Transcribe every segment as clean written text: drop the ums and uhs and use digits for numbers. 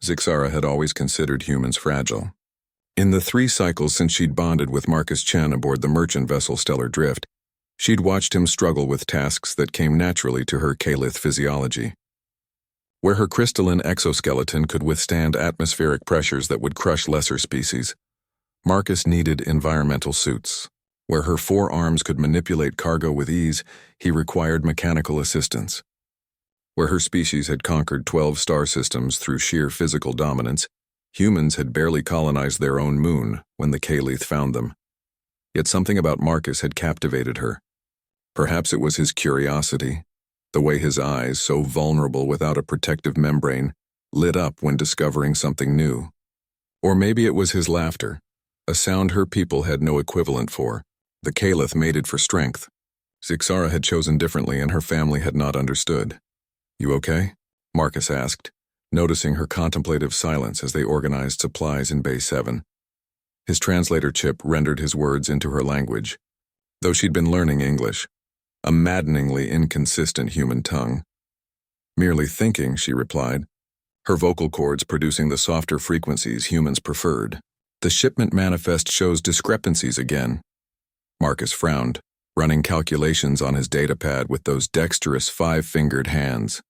Zixara had always considered humans fragile. In the 3 cycles since she'd bonded with Marcus Chen aboard the merchant vessel Stellar Drift, she'd watched him struggle with tasks that came naturally to her Kalith physiology. Where her crystalline exoskeleton could withstand atmospheric pressures that would crush lesser species, Marcus needed environmental suits. Where her 4 arms could manipulate cargo with ease, he required mechanical assistance. Where her species had conquered 12 star systems through sheer physical dominance, humans had barely colonized their own moon when the Kalith found them. Yet something about Marcus had captivated her. Perhaps it was his curiosity, the way his eyes, so vulnerable without a protective membrane, lit up when discovering something new. Or maybe it was his laughter, a sound her people had no equivalent for. The Kalith mated for strength. Zixara had chosen differently and her family had not understood. "You okay?" Marcus asked, noticing her contemplative silence as they organized supplies in Bay 7. His translator chip rendered his words into her language, though she'd been learning English, a maddeningly inconsistent human tongue. "Merely thinking," she replied, her vocal cords producing the softer frequencies humans preferred. "The shipment manifest shows discrepancies again." Marcus frowned, running calculations on his datapad with those dexterous 5-fingered hands.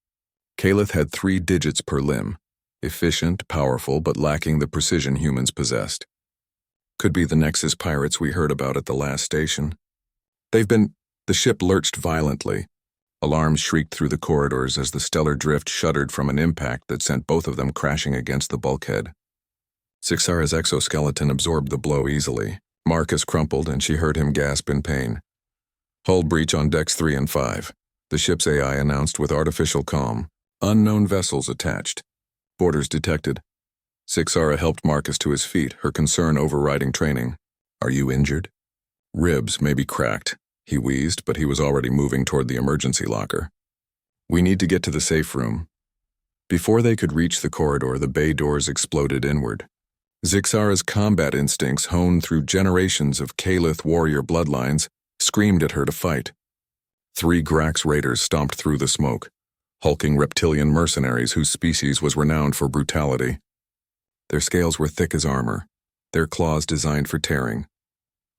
Kalith had 3 digits per limb, efficient, powerful, but lacking the precision humans possessed. Could be the Nexus pirates we heard about at the last station. The ship lurched violently. Alarms shrieked through the corridors as the Stellar Drift shuddered from an impact that sent both of them crashing against the bulkhead. Zixara's exoskeleton absorbed the blow easily. Marcus crumpled and she heard him gasp in pain. "Hull breach on decks 3 and 5. The ship's AI announced with artificial calm. Unknown vessels attached. Boarders detected." Zixara helped Marcus to his feet, her concern overriding training. "Are you injured?" "Ribs may be cracked," he wheezed, but he was already moving toward the emergency locker. "We need to get to the safe room." Before they could reach the corridor, the bay doors exploded inward. Zixara's combat instincts, honed through generations of Kalith warrior bloodlines, screamed at her to fight. 3 Grax raiders stomped through the smoke, hulking reptilian mercenaries whose species was renowned for brutality. Their scales were thick as armor, their claws designed for tearing.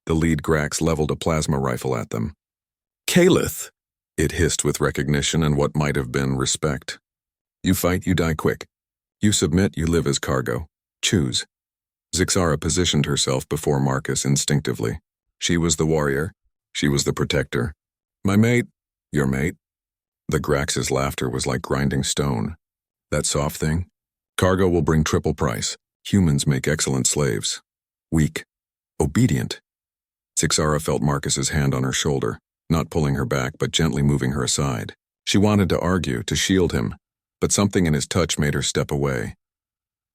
The lead Grax leveled a plasma rifle at them. "Kalith!" It hissed with recognition and what might have been respect. "You fight, you die quick. You submit, you live as cargo. Choose." Zixara positioned herself before Marcus instinctively. She was the warrior. She was the protector. "My mate, your mate." The Grax's laughter was like grinding stone. "That soft thing? Cargo will bring triple price. Humans make excellent slaves. Weak. Obedient." Zixara felt Marcus's hand on her shoulder, not pulling her back but gently moving her aside. She wanted to argue, to shield him, but something in his touch made her step away.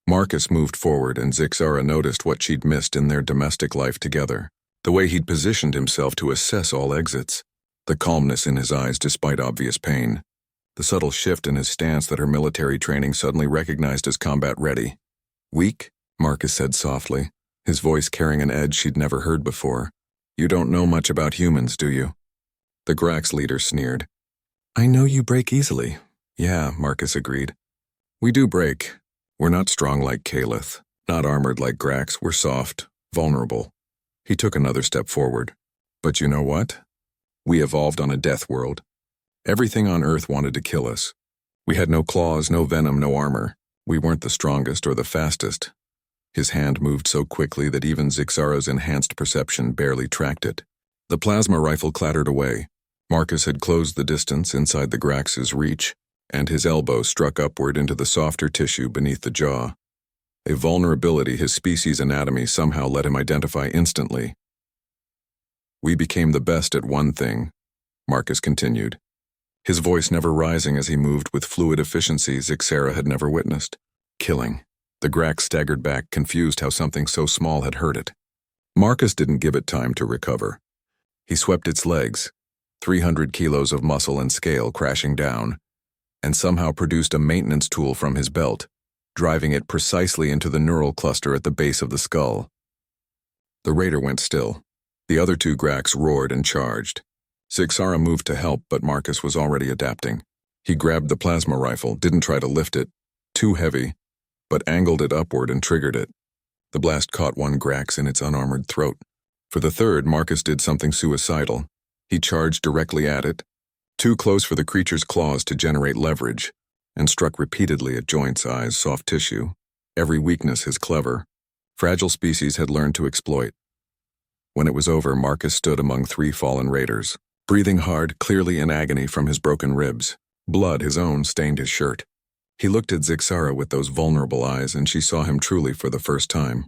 Marcus moved forward and Zixara noticed what she'd missed in their domestic life together. The way he'd positioned himself to assess all exits. The calmness in his eyes despite obvious pain. The subtle shift in his stance that her military training suddenly recognized as combat ready. "Weak?" Marcus said softly, his voice carrying an edge she'd never heard before. "You don't know much about humans, do you?" The Grax leader sneered. "I know you break easily." "Yeah," Marcus agreed. "We do break. We're not strong like Kalith, not armored like Grax. We're soft, vulnerable." He took another step forward. "But you know what? We evolved on a death world. Everything on Earth wanted to kill us. We had no claws, no venom, no armor. We weren't the strongest or the fastest." His hand moved so quickly that even Zixara's enhanced perception barely tracked it. The plasma rifle clattered away. Marcus had closed the distance inside the Grax's reach, and his elbow struck upward into the softer tissue beneath the jaw. A vulnerability his species' anatomy somehow let him identify instantly. "We became the best at one thing," Marcus continued, his voice never rising as he moved with fluid efficiency Zixara had never witnessed. "Killing." The Grax staggered back, confused how something so small had hurt it. Marcus didn't give it time to recover. He swept its legs, 300 kilos of muscle and scale crashing down, and somehow produced a maintenance tool from his belt, driving it precisely into the neural cluster at the base of the skull. The raider went still. The other 2 Grax roared and charged. Zixara moved to help, but Marcus was already adapting. He grabbed the plasma rifle, didn't try to lift it. Too heavy. but angled it upward and triggered it. The blast caught one Grax in its unarmored throat. For the third, Marcus did something suicidal. He charged directly at it, too close for the creature's claws to generate leverage, and struck repeatedly at joints, eyes, soft tissue. Every weakness his clever, fragile species had learned to exploit. When it was over, Marcus stood among 3 fallen raiders, breathing hard, clearly in agony from his broken ribs. Blood, his own, stained his shirt. He looked at Zixara with those vulnerable eyes, and she saw him truly for the first time.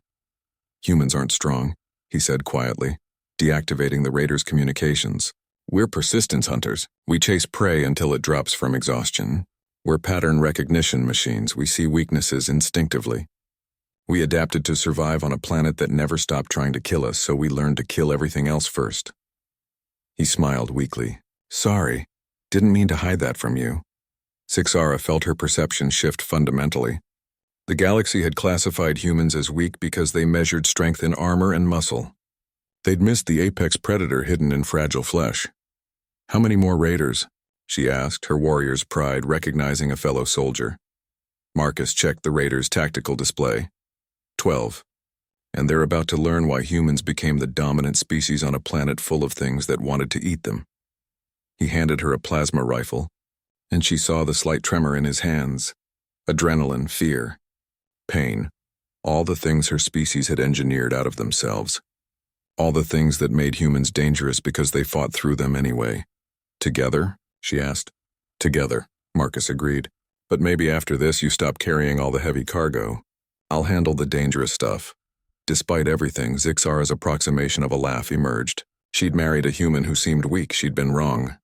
"Humans aren't strong," he said quietly, deactivating the raiders' communications. "We're persistence hunters. We chase prey until it drops from exhaustion. We're pattern recognition machines. We see weaknesses instinctively. We adapted to survive on a planet that never stopped trying to kill us, so we learned to kill everything else first." He smiled weakly. "Sorry. Didn't mean to hide that from you." Zixara felt her perception shift fundamentally. The galaxy had classified humans as weak because they measured strength in armor and muscle. They'd missed the apex predator hidden in fragile flesh. "How many more raiders?" she asked, her warrior's pride recognizing a fellow soldier. Marcus checked the raiders' tactical display. 12. And they're about to learn why humans became the dominant species on a planet full of things that wanted to eat them. He handed her a plasma rifle, and she saw the slight tremor in his hands. Adrenaline, fear, pain, all the things her species had engineered out of themselves. All the things that made humans dangerous because they fought through them anyway. "Together?" she asked. "Together," Marcus agreed. "But maybe after this you stop carrying all the heavy cargo. I'll handle the dangerous stuff." Despite everything, Zixara's approximation of a laugh emerged. She'd married a human who seemed weak. She'd been wrong.